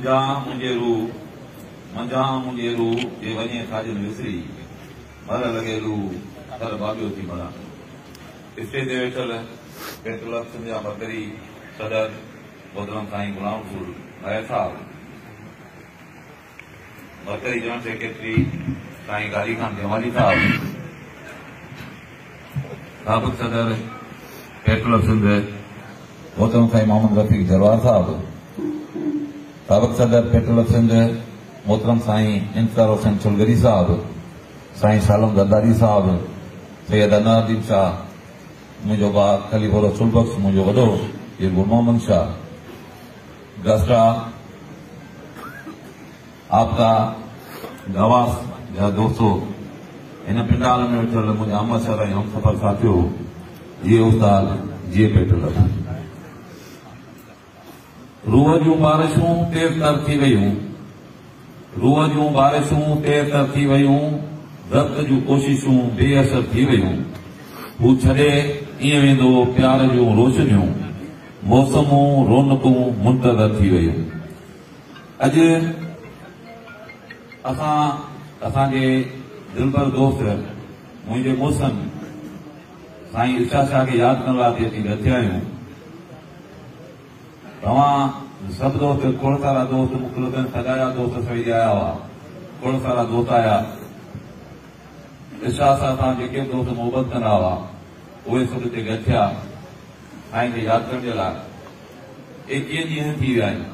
मंझा मुंहिंजे रूह जे वञे साजन विसरी मर लॻे लू हर बाबियो थी मरा। स्टेज ते वेठल पेट्रोल सिंध जा मरकरी सदर मोहतरम साईं गुलाम रसूल नायर साहब, मरकरी जॉइंट सेक्रेटरी साईं गाजी खान जमाली साहब, साबिक़ सदर पेट्रोल सिंध मोहतरम साईं मोहम्मद रफीक जरवार साहब, साबिक़ सदर पेट्रोल सिंध मोहतरम साईं इंतजार हुसैन चुलगरी साहब, साईं सालम गद्दारी साहब, सैयद अनारुद्दीन शाह, मुंहिंजो भाउ खलीफ़ो रसूल बख्श, मुंहिंजो वॾो ये गुल मोहम्मद शाह, गस्टा आपका गवास जा दोस्तों, इन पिंडाल में वेठल मुंहिंजा अमृतसर ऐं हमसफ़र साथियो, ये उस्ताद जी पेट्रोल। रूह जूं बारिशूं तेज़ तर थी वयूं, रूह जूं बारिशूं तेज़ तर थी वयूं, दर्द जूं कोशिशूं बेअसर थी वयूं, हू छॾे ईअं वेंदो प्यार जूं रोशनियूं, मौसमूं रौनकूं मुंतज़र थी वयूं। अॼु असांजे दिलबर दोस्त मुंहिंजे मुहसन साईं इर्शाद शाह खे यादि करण लाइ अची गॾिया आहियूं। तव्हां सभु दोस्त खोड़ सारा दोस्त मुख़्तलिफ़ सॼाया दोस्त सवेल आया हुआ, खोड़ सारा दोस्त आया। इर्शाद शाह सां जेके दोस्त मोहबत कंदा हुआ उहे सभु हिते गॾिया साईं खे यादि करण जे लाइ। 21 ॾींहं थी विया आहिनि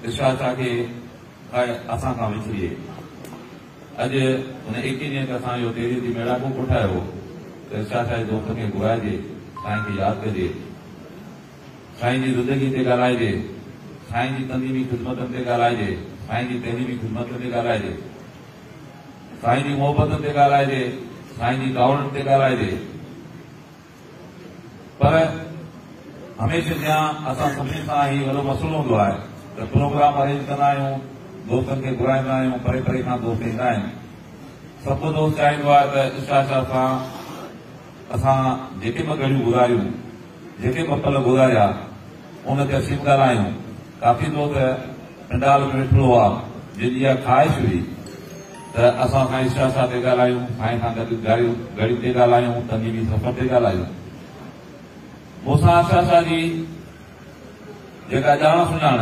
इर्शाद शाह खे असां खां विछड़िए। अॼु हुन 21 ॾींहं ते असां इहो 13 ॾींहं मेड़ाको कोठायो त इर्शाद शाह जे दोस्त खे घुराइजे, साईं खे यादि कजे, साईं जी ज़िंदगी ते ॻाल्हाइजे, साईं जी तंदीमी ख़िदमतनि ते ॻाल्हाइजे, साईं जी तइलीमी ख़िदमतनि ते ॻाल्हाइजे, साईं जी मोहबतनि ते ॻाल्हाइजे, साईं जी कावड़नि ते ॻाल्हाइजे। पर हमेशह ज्यां असां सभिनी सां ही वॾो मसइलो हूंदो आहे त प्रोग्राम अरेंज कंदा आहियूं, दोस्तनि खे घुराईंदा आहियूं, परे परे खां दोस्त ईंदा आहिनि। सभु दोस्त चाहींदो आहे त इर्शाद शाह सां असां जेके बि घड़ियूं गुज़ारियूं, जेके बि पल गुज़ारिया उन ते असीं ॻाल्हायूं। काफ़ी दोस्त पिंडाल में वेठो हुआ जंहिंजी इहा ख़्वाहिश हुई त असां साईं इर्शाद शाह ते ॻाल्हायूं, साईं सां गॾु घड़ी ते ॻाल्हायूं, तंदीमी सफ़र ते ॻाल्हायूं। मूंसां इर्शाद शाह जी जेका ॼाण सुञाण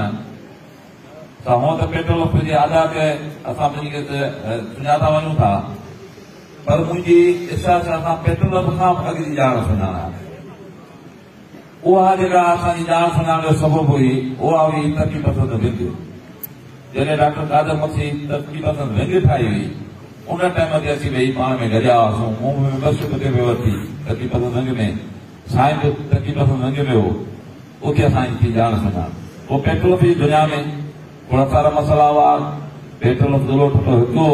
सां हूअं त पेट्रोल पंप जे आधार ते असां ॿिन्ही खे सुञाता वञूं था, पर मुंहिंजी इर्शाद शाह सां पेट्रोल पंप खां अॻु जी ॼाण सुञाण आहे। उहा जेका असांजी ॼाण सुञाण जो सबबु हुई उहा हुई तरक़ी पसंद विंग। जॾहिं डॉक्टर कादर मसी तरक़ी पसंद विंग ठाही हुई उन टाइम ते असीं वेही पाण में गॾिया हुआसीं। मूं में मेंबरशिप ते पियो वरिती तरक़ी पसंद विंग में, साईं बि तरक़ी पसंद विंग में हो, उते असांजी ॼाण सुञाण। पोइ पेट्रोल जी दुनिया में थोड़ा सारा मसइला हुआ, पेट्रोल दुलो टुटो हिकु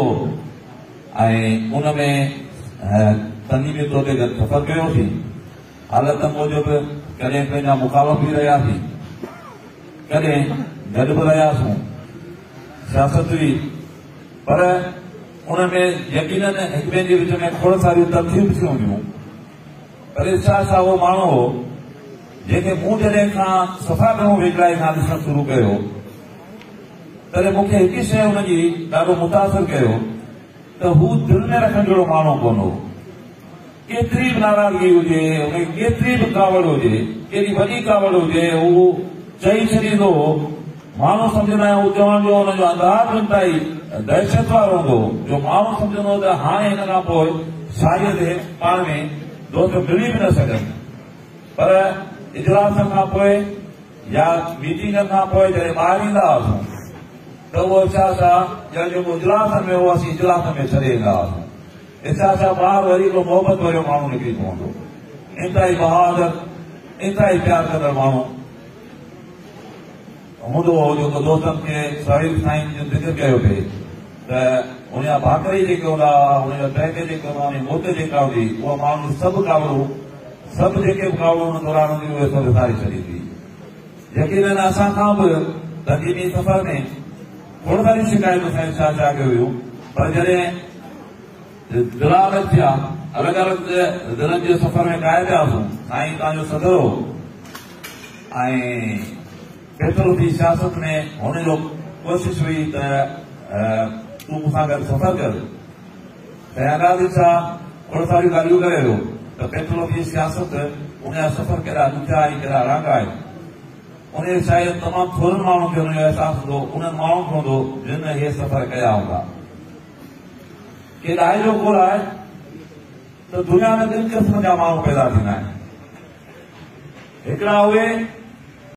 ऐं उन में तंदीमी तौर ते गॾु सफ़र कयोसीं। हालत मूजिबि कॾहिं पंहिंजा मुखालिफ़ बि रहियासीं, कॾहिं गॾु बि रहियासीं, सियासत हुई, पर उन में यकीनन हिक ॿिए जे विच में खोड़ सारियूं तब्दीलियूं थियूं हुयूं। पर इर्शाद शाह उहो माण्हू हो जंहिंखे मूं जॾहिं खां सफ़ा घणो वेझराई खां ॾिसणु शुरू कयो तॾहिं मूंखे हिकु शइ हुनजी ॾाढो मुतासिर कयो त हू दिलि में रखण जहिड़ो माण्हू कोन हो। केतिरी बि नाराज़गी हुजे, हुनखे केतिरी बि कावड़ हुजे, केॾी वॾी कावड़ हुजे, हू चई छॾींदो। माण्हू सम्झंदा आहियूं हू चवण जो हुनजो अंदाज़ इंतिहाई दहशत वारो हूंदो जो माण्हू सम्झंदो त हाणे हिन खां पोइ शायदि पाण में दोस्त मिली बि न सघनि। पर इजलास खां पोइ या मीटिंग खां पोइ जॾहिं ॿाहिरि ईंदा हुआसीं त उहो इर्शाद शाह जेको इजलास में हो असीं इजलास में छॾे ईंदा हुआसीं। इर्शाद शाह ॿाहिरि वरी को मोहबत वारो माण्हू निकिरी पवंदो, इंतिहाई बहादुर, इंतिहाई प्यार कंदड़ माण्हू हूंदो हो जेको दोस्तनि खे साहिब साईं जो ज़िक्र कयो पिए त हुनजा भाकरी जेके हूंदा हुआ, हुनजा ट्रैक जेके हूंदा, हुनजी मोत जेका हूंदी, उहा माण्हू सभु कावड़ूं, सभु जेके बि कावड़ूं हुन दौरान हूंदियूं उहे सभु विसारे छॾींदी। यकीनन असां खां बि तंदीमी सफ़र में खोड़ सारी शिकायतूं साईं इर्शाद शाह खे हुयूं, पर जॾहिं दिलावर थिया अलॻि अलॻि ज़िलनि जे सफ़र में ॻाए पियासीं, साईं तव्हांजो सदर हो ऐं केतिरो थी सियासत में हुन जो कोशिश हुई त तूं मूंसां गॾु सफ़र कर त अनाज़ सां खोड़ सारियूं ॻाल्हियूं करे वियो त केतिरो थी सियासत उनजा सफ़र केॾा ॾुखिया ऐं केॾा रांगा आहिनि उन शायदि तमामु थोरनि माण्हुनि खे हुनजो अहसासु हूंदो उन्हनि माण्हुनि खे हूंदो जिन इहे सफ़र कया हूंदा के ॾाहे जो गोल आहे त दुनिया में ॿिनि क़िस्म जा माण्हू पैदा थींदा आहिनि हिकिड़ा उहे